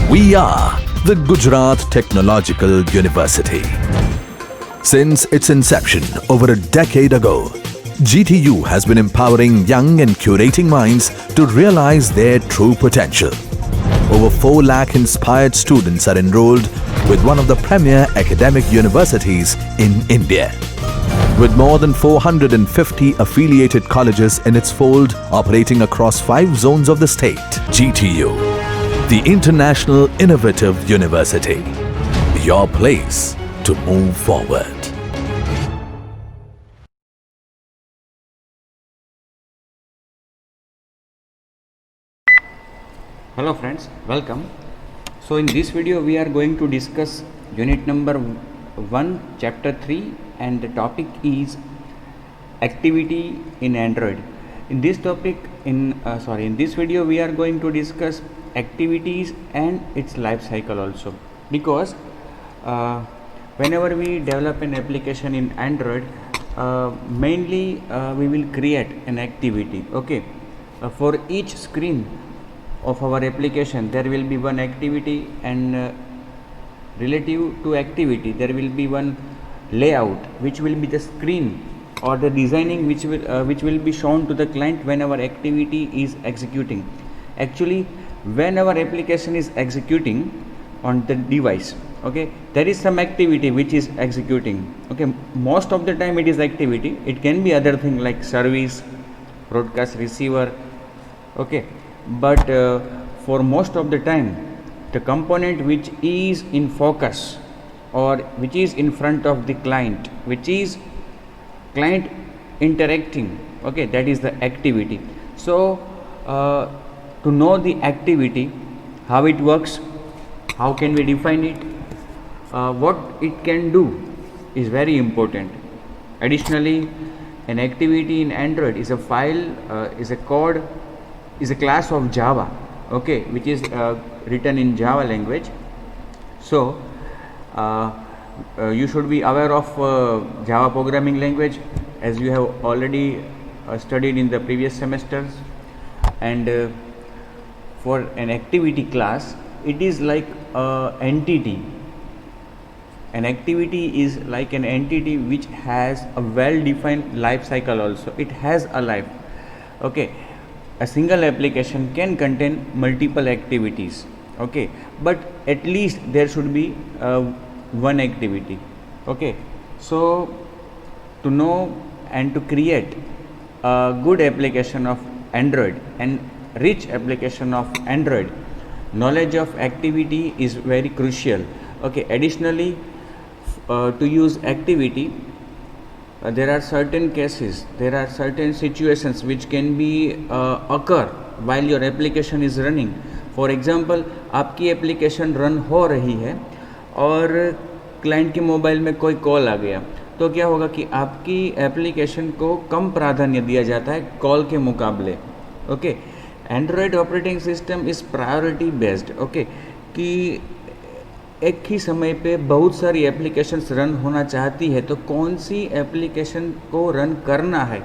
We are the Gujarat Technological University. Since its inception over a decade ago, GTU has been empowering young and curating minds to realize their true potential. Over 4 lakh inspired students are enrolled with one of the premier academic universities in India. With more than 450 affiliated colleges in its fold operating across 5 zones of the state, GTU, the International Innovative University, your place to move forward. Hello friends, welcome. So in this video we are going to discuss unit number 1 chapter 3 and the topic is activity in Android. In this video we are going to discuss activities and its life cycle also, because whenever we develop an application in Android, mainly we will create an activity. Okay, for each screen of our application there will be one activity, and relative to activity there will be one layout which will be the screen or the designing which will be shown to the client when our activity is executing. Actually, when our application is executing on the device, okay, there is some activity which is executing. Okay, most of the time it is activity. It can be other thing like service, broadcast receiver. Okay, but for most of the time the component which is in focus or which is in front of the client, which is client interacting, okay, that is the activity. So to know the activity, how it works, how can we define it, what it can do is very important. Additionally, an activity in Android is a file, is a code, is a class of Java, okay, which is written in Java language. So you should be aware of Java programming language, as you have already studied in the previous semesters. And for an activity class, it is like an entity. An activity is like an entity which has a well defined life cycle also. It has a life. Okay, a single application can contain multiple activities, okay, but at least there should be one activity. Okay, so to know and to create a good application of Android and rich application of Android, knowledge of activity is very crucial. Okay, additionally, to use activity, there are certain cases, there are certain situations which can be occur while your application is running. For example, आपकी application run हो रही है और client के mobile में कोई call आ गया, तो क्या होगा कि आपकी एप्लीकेशन को कम प्राधान्य दिया जाता है कॉल के मुकाबले. Okay, Android operating system is priority based. Okay, कि एक ही समय पे बहुत सारी एप्लीकेशंस रन होना चाहती है, तो कौन सी एप्लीकेशन को रन करना है,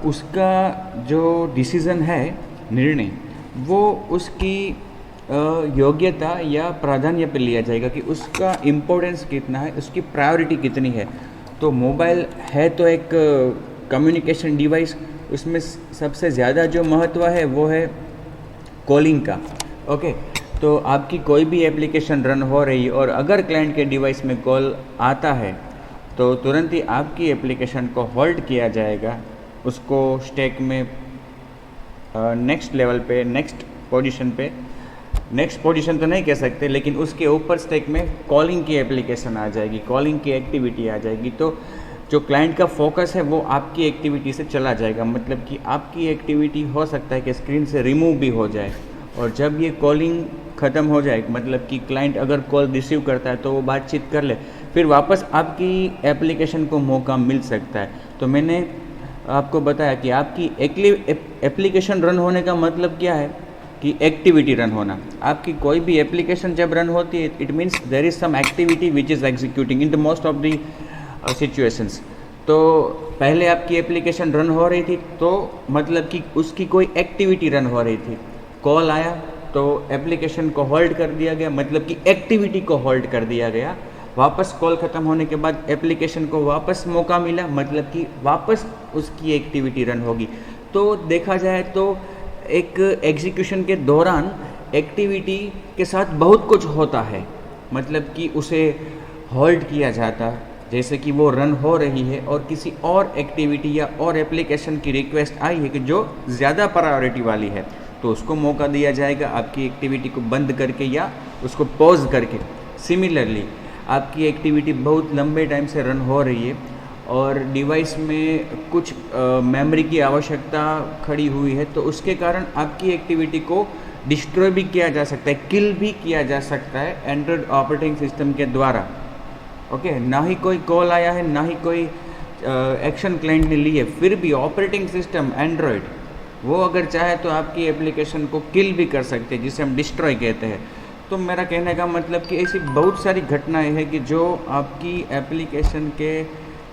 उसका जो डिसीज़न है, निर्णय, वो उसकी योग्यता या प्राधान्य पे लिया जाएगा कि उसका इम्पोर्टेंस कितना है, उसकी प्रायोरिटी कितनी है. तो मोबाइल है तो एक कम्युनिकेशन डिवाइस, उसमें सबसे ज़्यादा जो महत्व है वो है कॉलिंग का. ओके, तो आपकी कोई भी एप्लीकेशन रन हो रही है और अगर क्लाइंट के डिवाइस में कॉल आता है तो तुरंत ही आपकी एप्लीकेशन को होल्ड किया जाएगा, उसको स्टैक में नेक्स्ट लेवल पे, नेक्स्ट पोजीशन तो नहीं कह सकते, लेकिन उसके ऊपर स्टैक में कॉलिंग की एप्लीकेशन आ जाएगी, कॉलिंग की एक्टिविटी आ जाएगी. तो जो क्लाइंट का फोकस है वो आपकी एक्टिविटी से चला जाएगा. मतलब कि आपकी एक्टिविटी हो सकता है कि स्क्रीन से रिमूव भी हो जाए, और जब ये कॉलिंग ख़त्म हो जाए, मतलब कि क्लाइंट अगर कॉल रिसीव करता है तो वो बातचीत कर ले, फिर वापस आपकी एप्लीकेशन को मौका मिल सकता है. तो मैंने आपको बताया कि आपकी एप्लीकेशन रन होने का मतलब क्या है, कि एक्टिविटी रन होना. आपकी कोई भी एप्लीकेशन जब रन होती है, it means there is some activity which is executing in the most of the situations. तो पहले आपकी एप्लीकेशन रन हो रही थी तो मतलब कि उसकी कोई एक्टिविटी रन हो रही थी. कॉल आया तो एप्लीकेशन को होल्ड कर दिया गया, मतलब कि एक्टिविटी को होल्ड कर दिया गया। वापस कॉल ख़त्म होने के बाद एप्लीकेशन को वापस मौका मिला, मतलब कि वापस उसकी एक्टिविटी रन होगी। तो देखा जाए तो एक एग्जीक्यूशन के दौरान एक्टिविटी के साथ बहुत कुछ होता है, मतलब कि उसे होल्ड किया जाता है, जैसे कि वो रन हो रही है और किसी और एक्टिविटी या और एप्लीकेशन की रिक्वेस्ट आई है कि जो ज़्यादा प्रायोरिटी वाली है, तो उसको मौका दिया जाएगा आपकी एक्टिविटी को बंद करके या उसको पॉज करके। सिमिलरली आपकी एक्टिविटी बहुत लंबे टाइम से रन हो रही है और डिवाइस में कुछ मेमोरी की आवश्यकता खड़ी हुई है, तो उसके कारण आपकी एक्टिविटी को डिस्ट्रॉय भी किया जा सकता है, किल भी किया जा सकता है एंड्रॉयड ऑपरेटिंग सिस्टम के द्वारा। ओके, ना ही कोई कॉल आया है, ना ही कोई एक्शन क्लाइंट ने ली है, फिर भी ऑपरेटिंग सिस्टम एंड्रॉयड वो अगर चाहे तो आपकी एप्लीकेशन को किल भी कर सकते हैं, जिसे हम डिस्ट्रॉय कहते हैं। तो मेरा कहने का मतलब कि ऐसी बहुत सारी घटनाएं हैं कि जो आपकी एप्लीकेशन के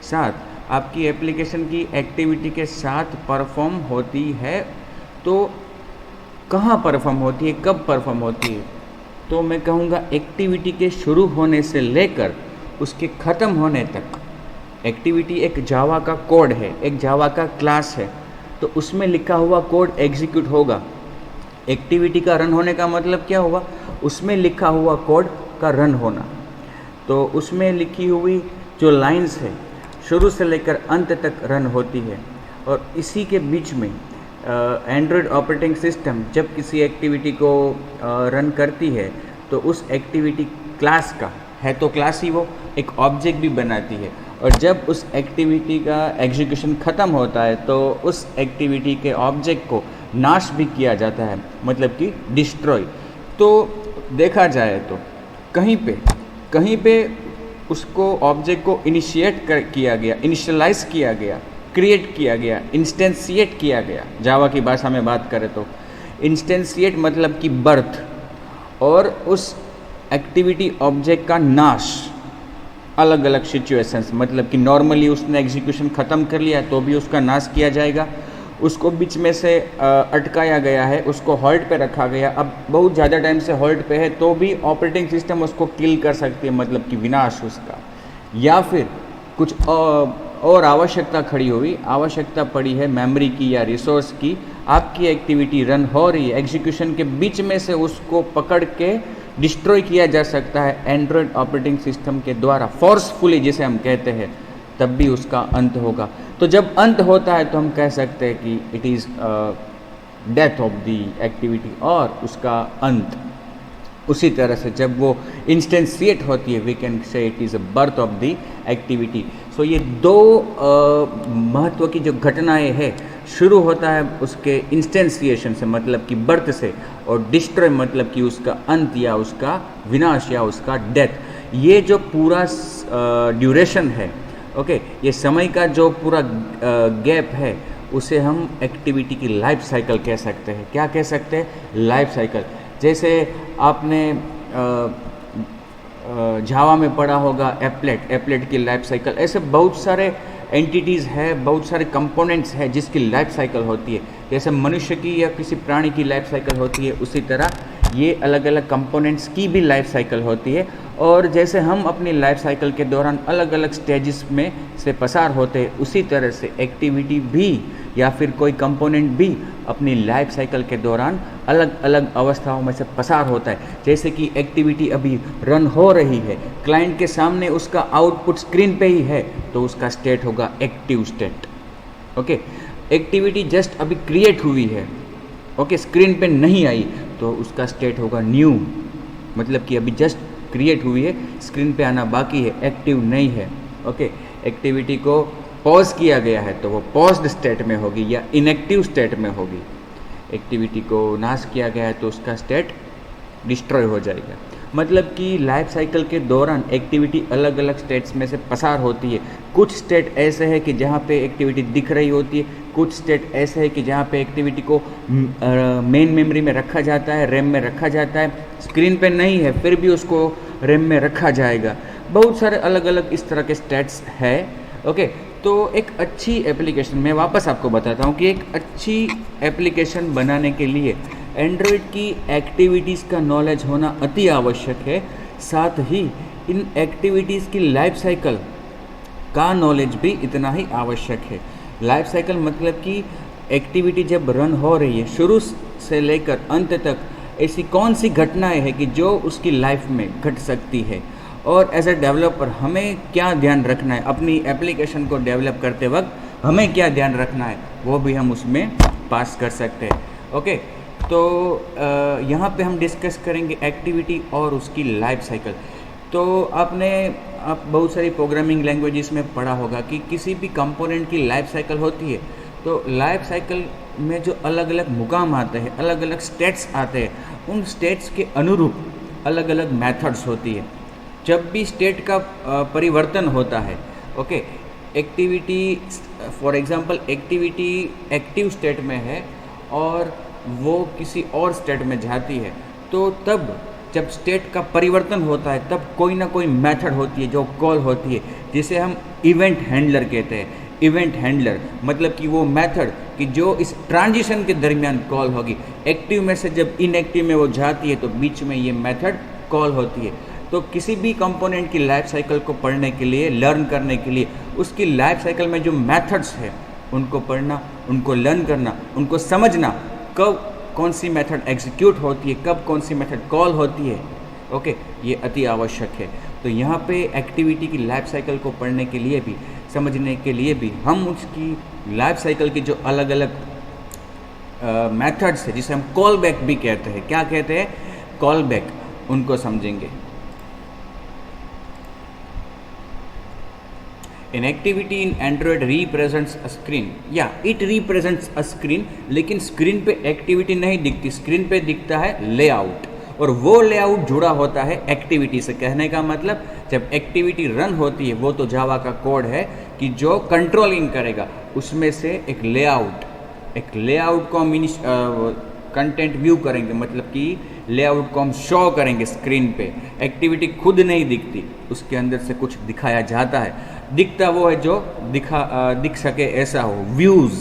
साथ, आपकी एप्लीकेशन की एक्टिविटी के साथ परफॉर्म होती है। तो कहाँ परफॉर्म होती है, कब परफॉर्म होती है? तो मैं कहूँगा एक्टिविटी के शुरू होने से लेकर उसके ख़त्म होने तक। एक्टिविटी एक जावा का कोड है, एक जावा का क्लास है, तो उसमें लिखा हुआ कोड एग्जीक्यूट होगा। एक्टिविटी का रन होने का मतलब क्या हुआ? उसमें लिखा हुआ कोड का रन होना। तो उसमें लिखी हुई जो लाइंस है शुरू से लेकर अंत तक रन होती है, और इसी के बीच में एंड्रॉयड ऑपरेटिंग सिस्टम जब किसी एक्टिविटी को रन करती है तो उस एक्टिविटी क्लास का है, तो क्लास ही वो एक ऑब्जेक्ट भी बनाती है, और जब उस एक्टिविटी का एग्जीक्यूशन ख़त्म होता है तो उस एक्टिविटी के ऑब्जेक्ट को नाश भी किया जाता है, मतलब कि डिस्ट्रॉय। तो देखा जाए तो कहीं पे उसको ऑब्जेक्ट को किया गया, इनिशियलाइज किया गया, क्रिएट किया गया, इंस्टेंशिएट किया गया। जावा की भाषा में बात करें तो इंस्टेंशिएट मतलब कि बर्थ, और उस एक्टिविटी ऑब्जेक्ट का नाश अलग अलग सिचुएशंस, मतलब कि नॉर्मली उसने एग्जीक्यूशन ख़त्म कर लिया तो भी उसका नाश किया जाएगा। उसको बीच में से अटकाया गया है, उसको होल्ड पे रखा गया, अब बहुत ज़्यादा टाइम से होल्ड पे है तो भी ऑपरेटिंग सिस्टम उसको किल कर सकती है, मतलब कि विनाश उसका। या फिर कुछ और आवश्यकता खड़ी हुई, आवश्यकता पड़ी है मेमोरी की या रिसोर्स की, आपकी एक्टिविटी रन हो रही है, एग्जीक्यूशन के बीच में से उसको पकड़ के डिस्ट्रॉय किया जा सकता है एंड्रॉयड ऑपरेटिंग सिस्टम के द्वारा, फोर्सफुली जिसे हम कहते हैं, तब भी उसका अंत होगा। तो जब अंत होता है तो हम कह सकते हैं कि it is death of the activity, और उसका अंत। उसी तरह से जब वो इंस्टेंशिएट होती है, we can say it is a birth of the activity. So ये दो महत्व की जो घटनाएं हैं, शुरू होता है उसके इंस्टेंशिएशन से मतलब कि बर्थ से, और डिस्ट्रॉय मतलब कि उसका अंत या उसका विनाश या उसका डेथ। ये जो पूरा ड्यूरेशन है, ओके, ये समय का जो पूरा गैप है, उसे हम एक्टिविटी की लाइफ साइकिल कह सकते हैं। क्या कह सकते हैं? Life cycle. जैसे आपने जावा में पढ़ा होगा एप्लेट की लाइफ साइकिल। ऐसे बहुत सारे एंटिटीज़ है, बहुत सारे कंपोनेंट्स हैं जिसकी लाइफ साइकिल होती है। जैसे मनुष्य की या किसी प्राणी की लाइफ साइकिल होती है, उसी तरह ये अलग अलग कंपोनेंट्स की भी लाइफ साइकिल होती है। और जैसे हम अपनी लाइफ साइकिल के दौरान अलग अलग स्टेजेस में से पसार होते हैं, उसी तरह से एक्टिविटी भी या फिर कोई कंपोनेंट भी अपनी लाइफ साइकिल के दौरान अलग अलग अवस्थाओं में से पसार होता है। जैसे कि एक्टिविटी अभी रन हो रही है, क्लाइंट के सामने उसका आउटपुट स्क्रीन पे ही है, तो उसका स्टेट होगा active state. Okay, activity just अभी क्रिएट हुई है, ओके, स्क्रीन पे नहीं आई, तो उसका स्टेट होगा न्यू, मतलब कि अभी जस्ट क्रिएट हुई है, स्क्रीन पे आना बाकी है, एक्टिव नहीं है। ओके, एक्टिविटी को पॉज किया गया है तो वो पॉज्ड स्टेट में होगी या इनएक्टिव स्टेट में होगी। एक्टिविटी को नाश किया गया है तो उसका स्टेट डिस्ट्रॉय हो जाएगा। मतलब कि लाइफ साइकिल के दौरान एक्टिविटी अलग अलग स्टेट्स में से पसार होती है। कुछ स्टेट ऐसे है कि जहाँ पे एक्टिविटी दिख रही होती है, कुछ स्टेट ऐसे है कि जहाँ पे एक्टिविटी को मेन मेमोरी में रखा जाता है, रैम में रखा जाता है, स्क्रीन पे नहीं है फिर भी उसको रैम में रखा जाएगा। बहुत सारे अलग अलग इस तरह के स्टेट्स है। ओके, तो एक अच्छी एप्लीकेशन, मैं वापस आपको बताता हूँ कि एक अच्छी एप्लीकेशन बनाने के लिए एंड्रॉयड की एक्टिविटीज़ का नॉलेज होना अति आवश्यक है। साथ ही इन एक्टिविटीज़ की लाइफ साइकिल का नॉलेज भी इतना ही आवश्यक है। लाइफ साइकिल मतलब कि एक्टिविटी जब रन हो रही है, शुरू से लेकर अंत तक ऐसी कौन सी घटनाएं हैं कि जो उसकी लाइफ में घट सकती है, और एज ए डेवलपर हमें क्या ध्यान रखना है, अपनी एप्लीकेशन को डेवलप करते वक्त हमें क्या ध्यान रखना है, वो भी हम उसमें पास कर सकते हैं। ओके, तो यहाँ पे हम डिस्कस करेंगे एक्टिविटी और उसकी लाइफ साइकिल। तो आप बहुत सारी प्रोग्रामिंग लैंग्वेजेस में पढ़ा होगा कि किसी भी कंपोनेंट की लाइफ साइकिल होती है। तो लाइफ साइकिल में जो अलग अलग मुकाम आते हैं, अलग अलग स्टेट्स आते हैं, उन स्टेट्स के अनुरूप अलग अलग मेथड्स होती है। जब भी स्टेट का परिवर्तन होता है, okay, activity for example activity active state में है और वो किसी और स्टेट में जाती है, तो तब जब स्टेट का परिवर्तन होता है तब कोई ना कोई मेथड होती है जो कॉल होती है, जिसे हम इवेंट हैंडलर कहते हैं। इवेंट हैंडलर मतलब कि वो मेथड कि जो इस ट्रांजिशन के दरमियान कॉल होगी। एक्टिव में से जब इनएक्टिव में वो जाती है तो बीच में ये मेथड कॉल होती है। तो किसी भी कंपोनेंट की लाइफ साइकिल को पढ़ने के लिए, लर्न करने के लिए, उसकी लाइफ साइकिल में जो मेथड्स है उनको पढ़ना, उनको लर्न करना, उनको समझना, कब कौन सी मेथड एग्जीक्यूट होती है, कब कौन सी मेथड कॉल होती है, ओके, ये अति आवश्यक है। तो यहाँ पे एक्टिविटी की लाइफ साइकिल को पढ़ने के लिए भी, समझने के लिए भी हम उसकी लाइफ साइकिल की जो अलग अलग मेथड्स है, जिसे हम कॉल बैक भी कहते हैं, क्या कहते हैं, कॉल बैक, उनको समझेंगे। An activity in Android represents a screen, या it represents a screen, लेकिन स्क्रीन पे एक्टिविटी नहीं दिखती, स्क्रीन पे दिखता है लेआउट, और वो लेआउट जुड़ा होता है एक्टिविटी से। कहने का मतलब जब एक्टिविटी रन होती है, वो तो जावा का कोड है कि जो कंट्रोलिंग करेगा, उसमें से एक लेआउट को हम कंटेंट व्यू करेंगे, मतलब कि लेआउट को हम शो करेंगे स्क्रीन पे। एक्टिविटी खुद नहीं दिखती, उसके अंदर से कुछ दिखाया जाता है। दिखता वो है जो दिख सके ऐसा हो, व्यूज़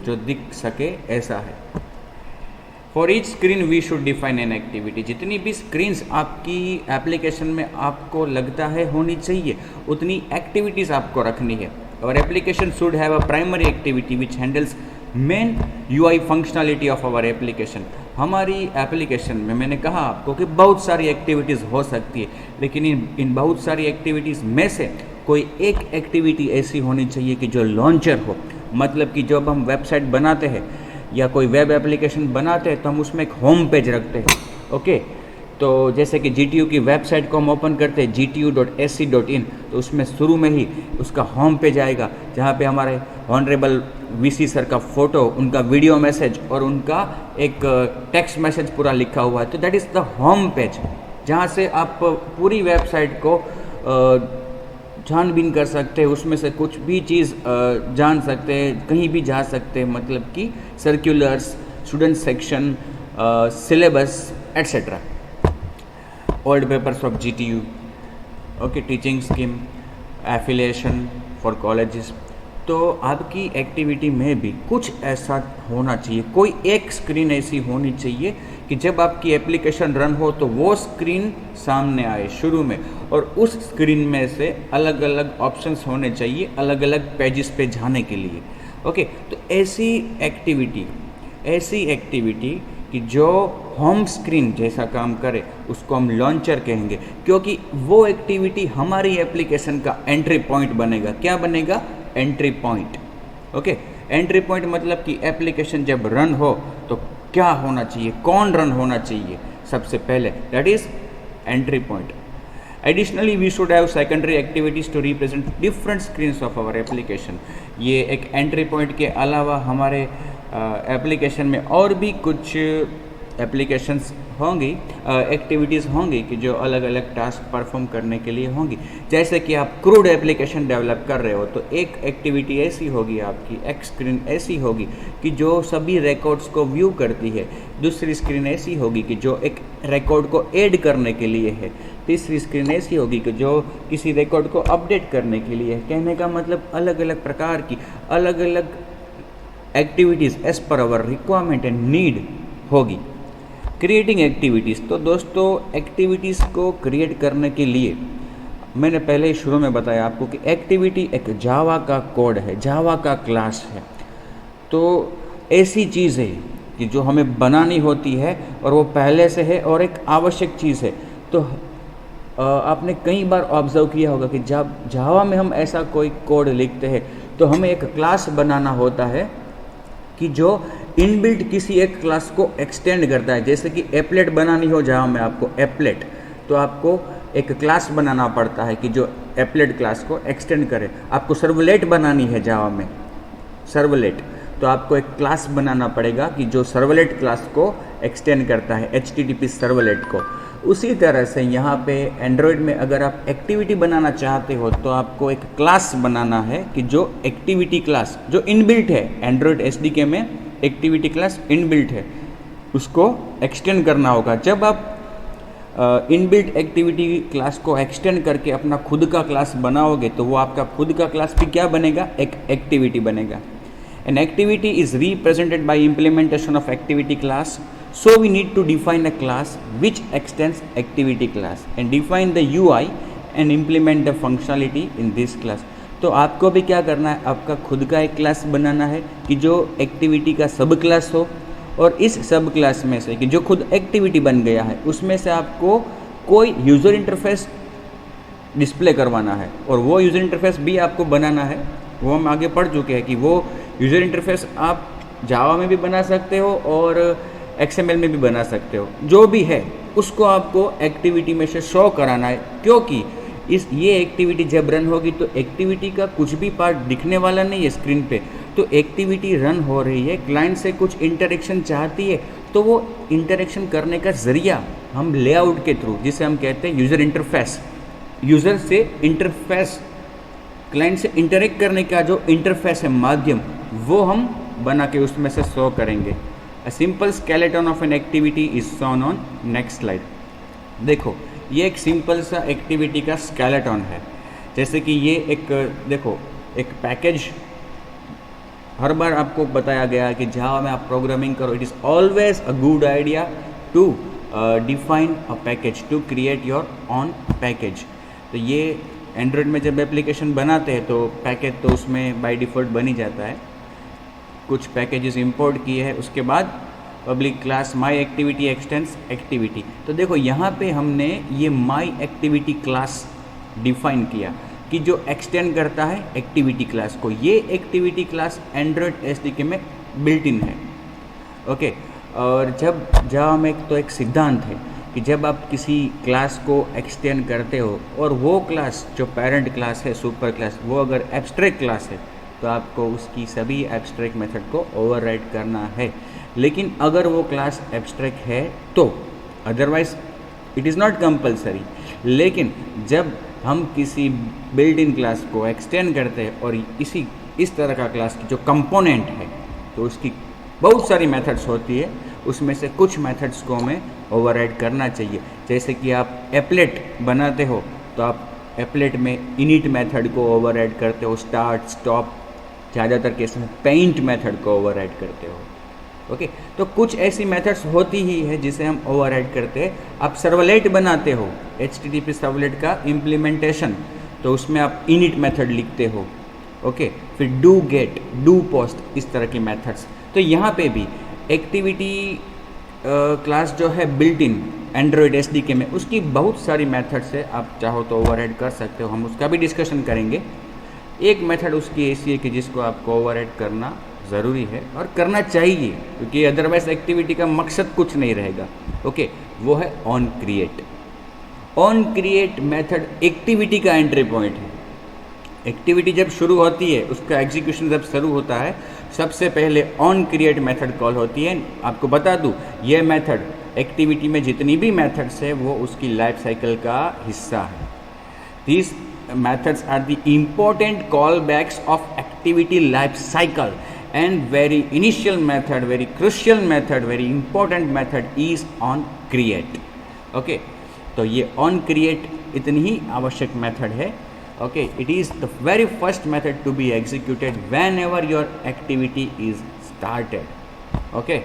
जो दिख सके ऐसा है। For each screen we should define an activity. जितनी भी स्क्रीन्स आपकी एप्लीकेशन में आपको लगता है होनी चाहिए, उतनी एक्टिविटीज़ आपको रखनी है। और application should have a primary activity which handles main UI functionality of our application. हमारी एप्लीकेशन में मैंने कहा आपको कि बहुत सारी एक्टिविटीज़ हो सकती है, लेकिन इन बहुत सारी एक्टिविटीज़ में से कोई एक एक्टिविटी ऐसी होनी चाहिए कि जो लॉन्चर हो। मतलब कि जब हम वेबसाइट बनाते हैं या कोई वेब एप्लीकेशन बनाते हैं तो हम उसमें एक होम पेज रखते हैं, ओके। तो जैसे कि GTU की वेबसाइट को हम ओपन करते हैं gtu.ac.in, तो उसमें शुरू में ही उसका होम पेज आएगा, जहाँ पे हमारे ऑनरेबल VC सर का फ़ोटो, उनका वीडियो मैसेज और उनका एक टेक्स्ट मैसेज पूरा लिखा हुआ है। तो that is the home page, जहाँ से आप पूरी वेबसाइट को छानबीन कर सकते हैं, उसमें से कुछ भी चीज़ जान सकते हैं, कहीं भी जा सकते हैं। मतलब कि circulars, student section, syllabus etcetera, old papers of GTU, okay, teaching scheme, affiliation for colleges. तो आपकी एक्टिविटी में भी कुछ ऐसा होना चाहिए, कोई एक स्क्रीन ऐसी होनी चाहिए कि जब आपकी एप्लीकेशन रन हो तो वो स्क्रीन सामने आए शुरू में, और उस स्क्रीन में से अलग अलग ऑप्शंस होने चाहिए अलग अलग पेजेस पे जाने के लिए, ओके। तो ऐसी एक्टिविटी कि जो होम स्क्रीन जैसा काम करे, उसको हम लॉन्चर कहेंगे, क्योंकि वो एक्टिविटी हमारी एप्लीकेशन का एंट्री पॉइंट बनेगा। क्या बनेगा? Entry point, okay. Entry point मतलब कि एप्लीकेशन जब रन हो तो क्या होना चाहिए, कौन रन होना चाहिए सबसे पहले, that is entry point. Additionally we should have secondary activities to represent different screens of our application. ये एक एंट्री पॉइंट के अलावा हमारे एप्लीकेशन में और भी कुछ एप्लीकेशंस होंगी, एक्टिविटीज़ होंगी कि जो अलग अलग टास्क परफॉर्म करने के लिए होंगी। जैसे कि आप क्रूड एप्लीकेशन डेवलप कर रहे हो तो एक एक्टिविटी ऐसी होगी आपकी, एक स्क्रीन ऐसी होगी कि जो सभी रिकॉर्ड्स को व्यू करती है। दूसरी स्क्रीन ऐसी होगी कि जो एक रिकॉर्ड को ऐड करने के लिए है। तीसरी स्क्रीन ऐसी होगी कि जो किसी रिकॉर्ड को अपडेट करने के लिए है। कहने का मतलब अलग अलग प्रकार की अलग अलग activities as per our requirement and need होगी। Creating activities. तो दोस्तों एक्टिविटीज़ को क्रिएट करने के लिए मैंने पहले ही शुरू में बताया आपको कि एक्टिविटी एक जावा का कोड है, जावा का क्लास है। तो ऐसी चीज़ है कि जो हमें बनानी होती है और वो पहले से है और एक आवश्यक चीज़ है। तो आपने कई बार ऑब्जर्व किया होगा कि जब जावा में हम ऐसा कोई कोड लिखते हैं तो हमें एक क्लास बनाना होता है कि जो इनबिल्ट किसी एक क्लास को एक्सटेंड करता है। जैसे कि एप्लेट बनानी हो जावा में आपको एप्लेट, तो आपको एक क्लास बनाना पड़ता है कि जो एप्लेट क्लास को एक्सटेंड करे। आपको सर्वलेट बनानी है जावा में, सर्वलेट, तो आपको एक क्लास बनाना पड़ेगा कि जो सर्वलेट क्लास को एक्सटेंड करता है, HTTP सर्वलेट को। उसी तरह से यहाँ पे एंड्रॉयड में अगर आप एक्टिविटी बनाना चाहते हो तो आपको एक क्लास बनाना है कि जो एक्टिविटी क्लास जो इनबिल्ट है, एंड्रॉयड SDK में एक्टिविटी क्लास इनबिल्ट है, उसको एक्सटेंड करना होगा। जब आप इनबिल्ट एक्टिविटी क्लास को एक्सटेंड करके अपना खुद का क्लास बनाओगे तो वो आपका खुद का क्लास भी क्या बनेगा, एक एक्टिविटी बनेगा। An activity is represented by implementation of activity class. So we need to define a class which extends activity class and define the UI and implement the functionality in this class. तो आपको भी क्या करना है, आपका खुद का एक क्लास बनाना है कि जो एक्टिविटी का सब क्लास हो, और इस सब क्लास में से कि जो खुद एक्टिविटी बन गया है उसमें से आपको कोई यूज़र इंटरफेस डिस्प्ले करवाना है, और वो यूज़र इंटरफेस भी आपको बनाना है। वो हम आगे पढ़ चुके हैं कि वो यूज़र इंटरफेस आप जावा में भी बना सकते हो और XML में भी बना सकते हो। जो भी है उसको आपको एक्टिविटी में से शो कराना है, क्योंकि ये एक्टिविटी जब रन होगी तो एक्टिविटी का कुछ भी पार्ट दिखने वाला नहीं है स्क्रीन पे। तो एक्टिविटी रन हो रही है, क्लाइंट से कुछ इंटरेक्शन चाहती है, तो वो इंटरेक्शन करने का ज़रिया हम लेआउट के थ्रू, जिसे हम कहते हैं यूज़र इंटरफेस, यूज़र से इंटरफेस, क्लाइंट से इंटरेक्ट करने का जो इंटरफेस है, माध्यम, वो हम बना के उसमें से शो करेंगे। A simple skeleton of an activity is shown on next slide. देखो ये एक सिंपल सा एक्टिविटी का स्केलेटन है। जैसे कि ये एक देखो एक पैकेज, हर बार आपको बताया गया है कि जावा में आप प्रोग्रामिंग करो, it is always a good idea to define a package, to create your own package. तो ये एंड्रॉयड में जब एप्लीकेशन बनाते हैं तो पैकेज तो उसमें बाय डिफ़ॉल्ट बन ही जाता है। कुछ पैकेजेस इंपोर्ट किए हैं, उसके बाद public class my activity x tends activity. तो देखो यहाँ पे हमने ये माई एक्टिविटी क्लास डिफाइन किया कि जो एक्सटेंड करता है एक्टिविटी क्लास को। ये एक्टिविटी क्लास एंड्रॉयड SDK में बिल्ट इन है। ओके, और जब जावा में तो एक सिद्धांत है कि जब आप किसी क्लास को एक्सटेंड करते हो और वो क्लास जो पेरेंट क्लास है, सुपर क्लास, वो अगर एब्स्ट्रैक्ट क्लास है तो आपको उसकी सभी एब्स्ट्रैक्ट मेथड को ओवरराइड करना है। लेकिन अगर वो क्लास एब्स्ट्रैक्ट है तो otherwise it is not compulsory. लेकिन जब हम किसी बिल्ट इन क्लास को एक्सटेंड करते हैं और इस तरह का क्लास की जो कंपोनेंट है तो उसकी बहुत सारी मेथड्स होती है, उसमें से कुछ मेथड्स को हमें ओवरराइड करना चाहिए। जैसे कि आप एप्लेट बनाते हो तो आप एप्लेट में इनिट मेथड को ओवरराइड करते हो, स्टार्ट स्टॉप, ज़्यादातर केस में पेंट मेथड को ओवरराइड करते हो। ओके, तो कुछ ऐसी मेथड्स होती ही है जिसे हम ओवरराइड करते हैं। आप सर्वलेट बनाते हो, HTTP सर्वलेट का इम्प्लीमेंटेशन, तो उसमें आप इनिट मेथड लिखते हो। ओके, फिर डू गेट, डू पोस्ट, इस तरह की मेथड्स। तो यहाँ पे भी एक्टिविटी क्लास जो है बिल्ट इन एंड्रॉयड SDK में, उसकी बहुत सारी मेथड्स है, आप चाहो तो ओवरराइड कर सकते हो, हम उसका भी डिस्कशन करेंगे। एक मेथड उसकी ऐसी है कि जिसको आपको ओवरराइड करना ज़रूरी है और करना चाहिए, क्योंकि अदरवाइज एक्टिविटी का मकसद कुछ नहीं रहेगा। ओके, वो है on create. On create method activity का एंट्री पॉइंट है। एक्टिविटी जब शुरू होती है, उसका एग्जीक्यूशन जब शुरू होता है, सबसे पहले ऑन क्रिएट मेथड कॉल होती है। आपको बता दूं, ये मेथड एक्टिविटी में जितनी भी मेथड्स है वो उसकी लाइफ साइकिल का हिस्सा है। These methods are the important callbacks of activity life cycle, and very initial method, very crucial method, very important method is on create. Okay, तो ये on create इतनी ही आवश्यक मेथड है। Okay, it is the very first method to be executed whenever your activity is started. Okay.